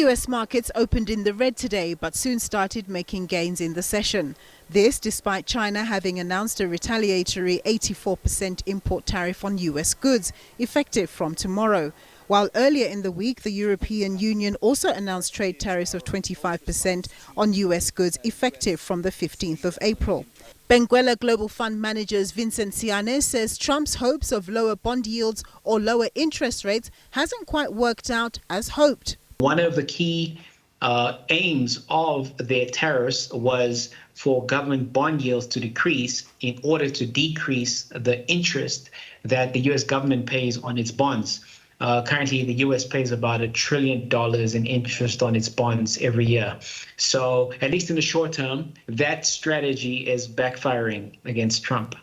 US markets opened in the red today but soon started making gains in the session. This despite China having announced a retaliatory 84% import tariff on US goods, effective from tomorrow. While earlier in the week, the European Union also announced trade tariffs of 25% on US goods, effective from the 15th of April. Benguela Global Fund Managers Vincent Siane says Trump's hopes of lower bond yields or lower interest rates hasn't quite worked out as hoped. One of the key aims of their tariffs was for government bond yields to decrease in order to decrease the interest that the U.S. government pays on its bonds. Currently, the U.S. pays about $1 trillion in interest on its bonds every year. So, at least in the short term, that strategy is backfiring against Trump.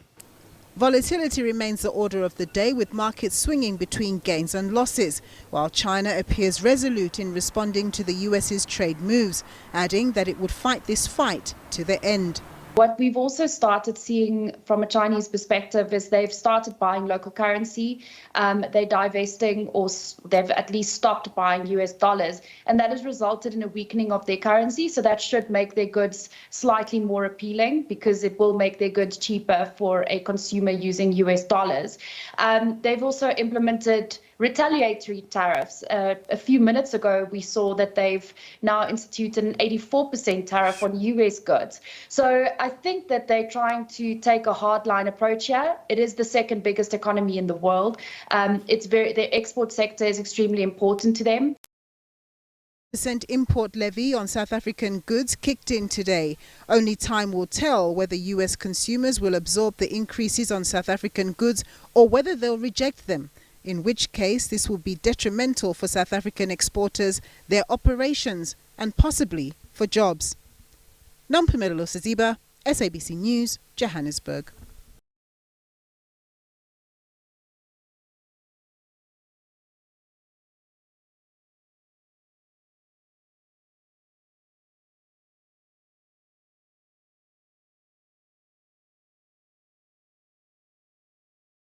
Volatility remains the order of the day, with markets swinging between gains and losses, while China appears resolute in responding to the US's trade moves, adding that it would fight this fight to the end. What we've also started seeing from a Chinese perspective is they've started buying local currency. They're divesting, or they've at least stopped buying US dollars, and that has resulted in a weakening of their currency. So that should make their goods slightly more appealing, because it will make their goods cheaper for a consumer using US dollars. They've also implemented retaliatory tariffs. A few minutes ago, we saw that they've now instituted an 84% tariff on US goods. So I think that they're trying to take a hardline approach here. It is the second biggest economy in the world. Their export sector is extremely important to them. % import levy on South African goods kicked in today. Only time will tell whether US consumers will absorb the increases on South African goods or whether they'll reject them, in which case this will be detrimental for South African exporters, their operations, and possibly for jobs. Nompumelelo Siziba, SABC News, Johannesburg.